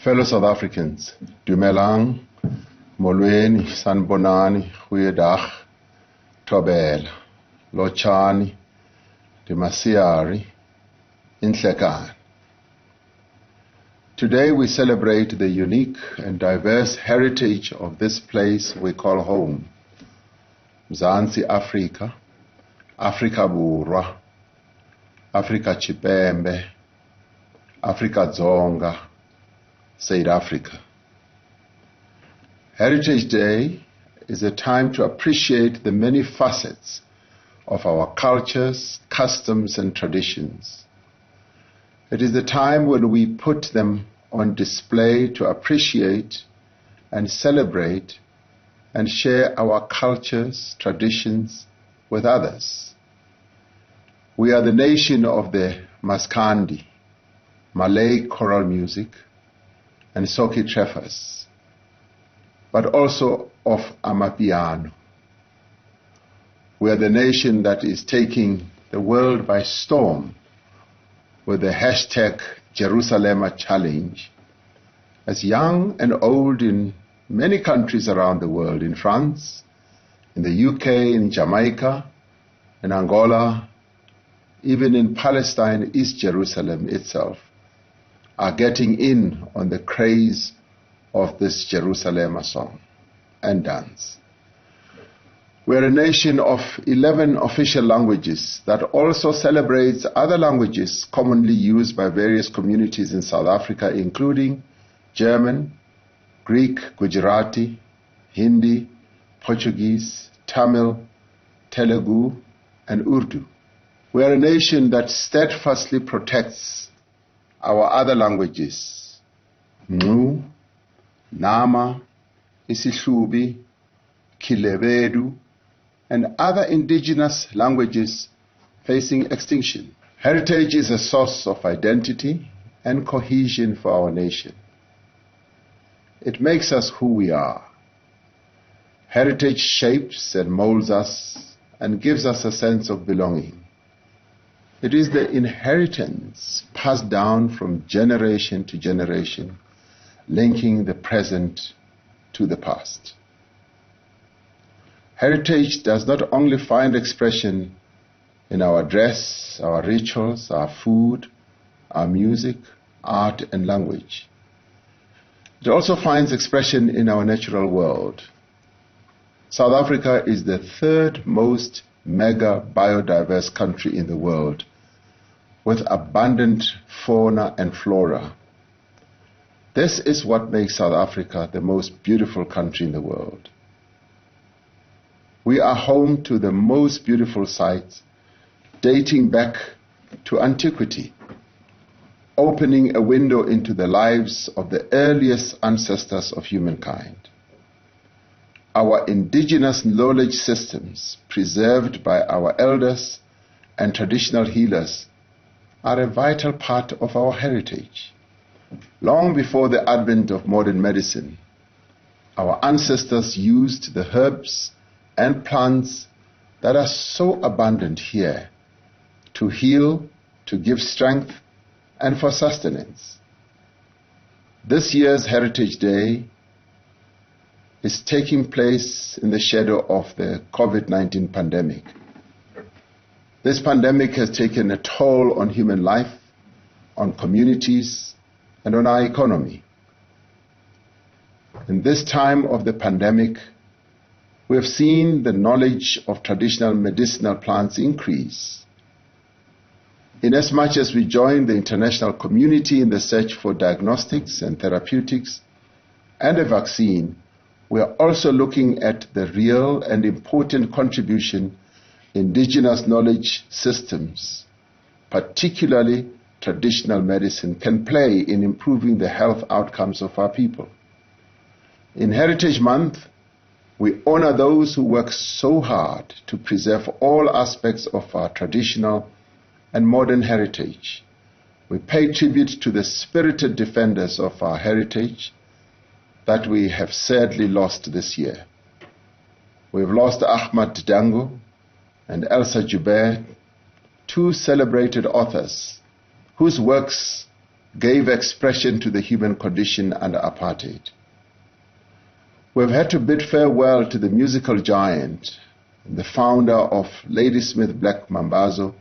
Fellow South Africans, Dumelang, Molweni, Sanbonani, Goeiedag, Thobela, Lotshani, Dimasiari, Inhlekani. Today we celebrate the unique and diverse heritage of this place we call home, Mzansi Africa, Africa Burwa, Africa Chipembe, Africa Dzonga, South Africa. Heritage Day is a time to appreciate the many facets of our cultures, customs, and traditions. It is the time when we put them on display to appreciate and celebrate and share our cultures, traditions with others. We are the nation of the Maskandi, Malay choral music, and Soki Treffers, but also of Amapiano. We are the nation that is taking the world by storm with the hashtag Jerusalem Challenge, as young and old in many countries around the world, in France, in the UK, in Jamaica, in Angola, even in Palestine, East Jerusalem itself, are getting in on the craze of this Jerusalem song and dance. We are a nation of 11 official languages that also celebrates other languages commonly used by various communities in South Africa, including German, Greek, Gujarati, Hindi, Portuguese, Tamil, Telugu, and Urdu. We are a nation that steadfastly protects our other languages, Ngqu, Nama, isiHlubi, Kilebedu, and other indigenous languages facing extinction. Heritage is a source of identity and cohesion for our nation. It makes us who we are. Heritage shapes and molds us and gives us a sense of belonging. It is the inheritance passed down from generation to generation, linking the present to the past. Heritage does not only find expression in our dress, our rituals, our food, our music, art, and language. It also finds expression in our natural world. South Africa is the third most mega biodiverse country in the world, with abundant fauna and flora. This is what makes South Africa the most beautiful country in the world. We are home to the most beautiful sites dating back to antiquity, opening a window into the lives of the earliest ancestors of humankind. Our indigenous knowledge systems, preserved by our elders and traditional healers, are a vital part of our heritage. Long before the advent of modern medicine, our ancestors used the herbs and plants that are so abundant here to heal, to give strength, and for sustenance. This year's Heritage Day is taking place in the shadow of the COVID-19 pandemic. This pandemic has taken a toll on human life, on communities, and on our economy. In this time of the pandemic, we have seen the knowledge of traditional medicinal plants increase. Inasmuch as we join the international community in the search for diagnostics and therapeutics and a vaccine, we are also looking at the real and important contribution indigenous knowledge systems, particularly traditional medicine, can play in improving the health outcomes of our people. In Heritage Month, we honor those who work so hard to preserve all aspects of our traditional and modern heritage. We pay tribute to the spirited defenders of our heritage that we have sadly lost this year. We've lost Ahmad Dango and Elsa Joubert, two celebrated authors whose works gave expression to the human condition under apartheid. We've had to bid farewell to the musical giant, the founder of Ladysmith Black Mambazo,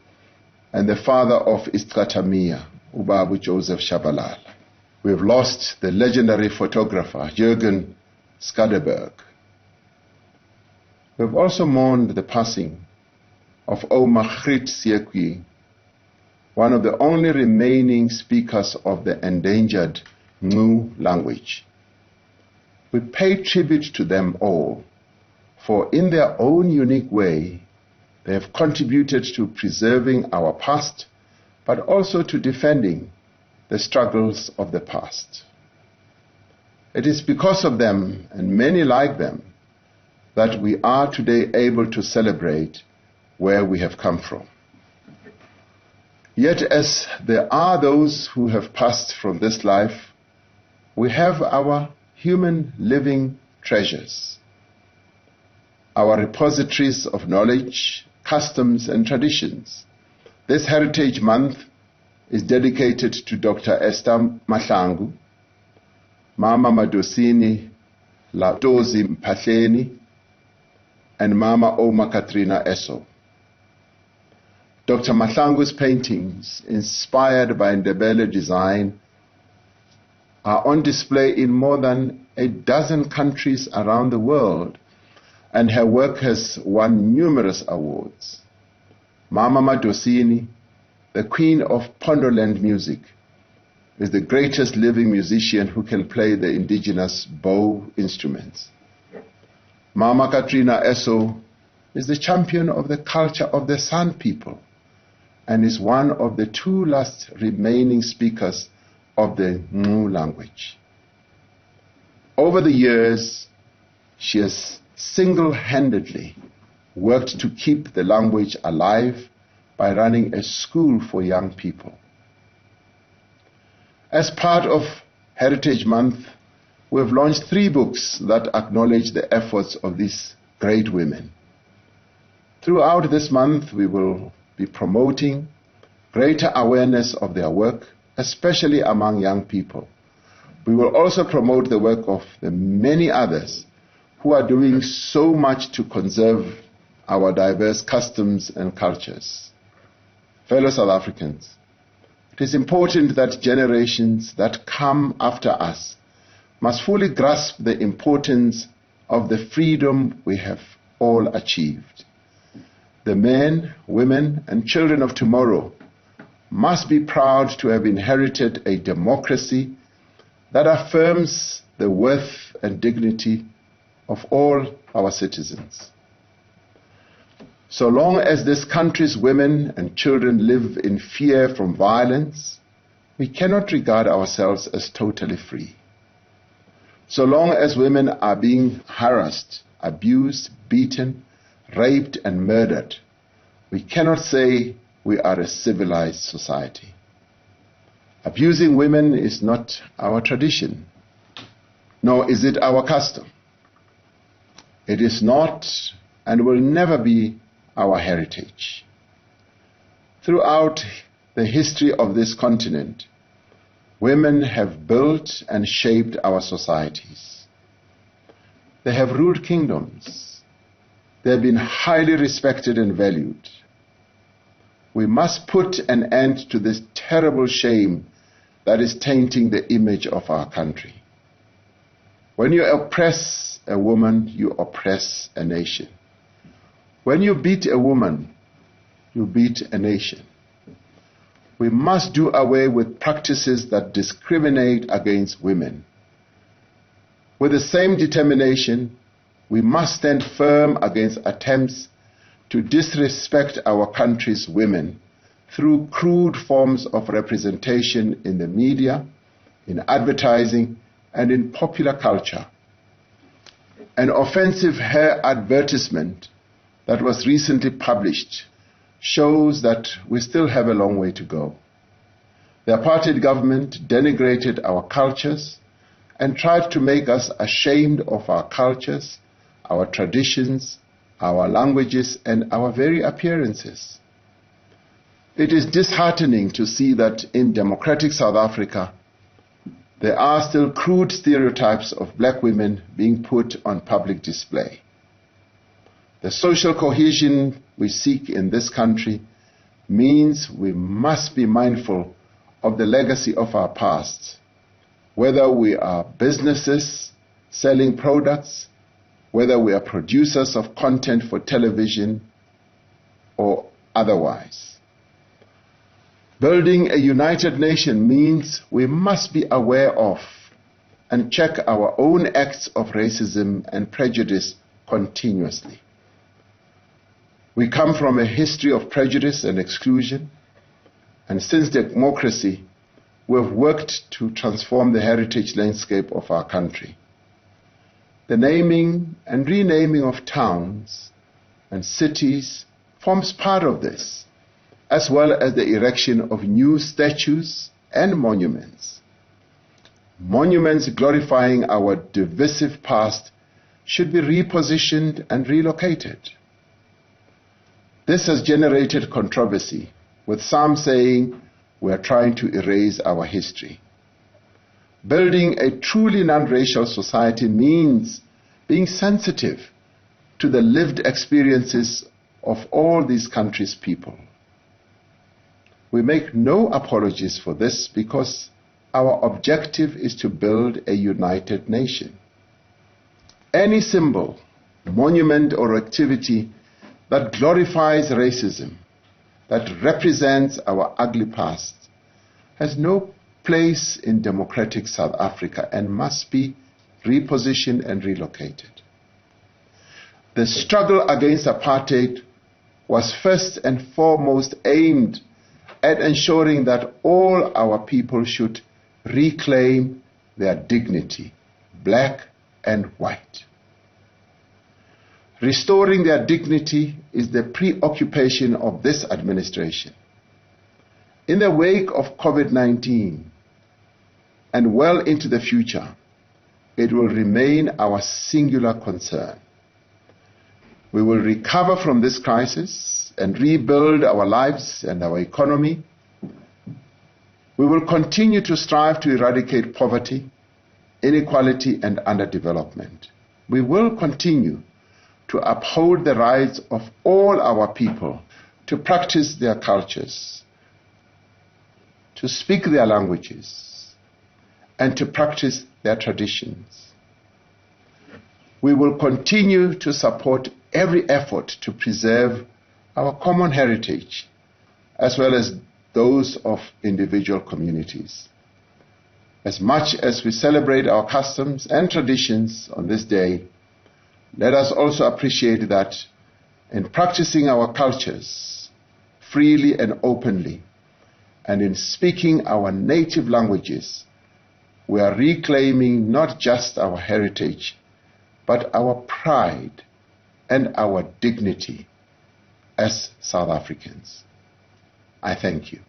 and the father of Istratamia, Ubabu Joseph Shabalala. We've lost the legendary photographer, Jürgen Skaderberg. We've also mourned the passing of Omagriet Siekwi, one of the only remaining speakers of the endangered Ngu language. We pay tribute to them all, for in their own unique way, they have contributed to preserving our past, but also to defending the struggles of the past. It is because of them, and many like them, that we are today able to celebrate where we have come from. Yet as there are those who have passed from this life, we have our human living treasures, our repositories of knowledge, customs and traditions. This Heritage Month is dedicated to Dr. Esther Mahlangu, Mama Madosini Latozi Mphahleni, and Mama Oma Katrina Eso. Dr. Mahlangu's paintings, inspired by Ndebele design, are on display in more than a dozen countries around the world, and her work has won numerous awards. Mama Madosini, the queen of Pondoland music, is the greatest living musician who can play the indigenous bow instruments. Mama Katrina Eso is the champion of the culture of the San people and is one of the two last remaining speakers of the Ngu language. Over the years, she has single-handedly worked to keep the language alive by running a school for young people. As part of Heritage Month, we have launched 3 books that acknowledge the efforts of these great women. Throughout this month, we will be promoting greater awareness of their work, especially among young people. We will also promote the work of the many others who are doing so much to conserve our diverse customs and cultures. Fellow South Africans, it is important that generations that come after us must fully grasp the importance of the freedom we have all achieved. The men, women, and children of tomorrow must be proud to have inherited a democracy that affirms the worth and dignity of all our citizens. So long as this country's women and children live in fear from violence, we cannot regard ourselves as totally free. So long as women are being harassed, abused, beaten, raped, and murdered, we cannot say we are a civilized society. Abusing women is not our tradition, nor is it our custom. It is not and will never be our heritage. Throughout the history of this continent, women have built and shaped our societies. They have ruled kingdoms. They have been highly respected and valued. We must put an end to this terrible shame that is tainting the image of our country. When you oppress a woman, you oppress a nation. When you beat a woman, you beat a nation. We must do away with practices that discriminate against women. With the same determination, we must stand firm against attempts to disrespect our country's women through crude forms of representation in the media, in advertising, and in popular culture. An offensive hair advertisement that was recently published shows that we still have a long way to go. The apartheid government denigrated our cultures and tried to make us ashamed of our cultures, our traditions, our languages, and our very appearances. It is disheartening to see that in democratic South Africa, there are still crude stereotypes of black women being put on public display. The social cohesion we seek in this country means we must be mindful of the legacy of our past, whether we are businesses selling products, whether we are producers of content for television or otherwise. Building a united nation means we must be aware of and check our own acts of racism and prejudice continuously. We come from a history of prejudice and exclusion, and since democracy, we have worked to transform the heritage landscape of our country. The naming and renaming of towns and cities forms part of this, as well as the erection of new statues and monuments. Monuments glorifying our divisive past should be repositioned and relocated. This has generated controversy, with some saying we are trying to erase our history. Building a truly non-racial society means being sensitive to the lived experiences of all these countries' people. We make no apologies for this because our objective is to build a united nation. Any symbol, monument, or activity that glorifies racism, that represents our ugly past, has no place in democratic South Africa and must be repositioned and relocated. The struggle against apartheid was first and foremost aimed at ensuring that all our people should reclaim their dignity, black and white. Restoring their dignity is the preoccupation of this administration. In the wake of COVID-19 and well into the future, it will remain our singular concern. We will recover from this crisis and rebuild our lives and our economy. We will continue to strive to eradicate poverty, inequality, and underdevelopment. We will continue to uphold the rights of all our people to practice their cultures, to speak their languages, and to practice their traditions. We will continue to support every effort to preserve our common heritage, as well as those of individual communities. As much as we celebrate our customs and traditions on this day, let us also appreciate that in practicing our cultures freely and openly, and in speaking our native languages, we are reclaiming not just our heritage, but our pride and our dignity as South Africans. I thank you.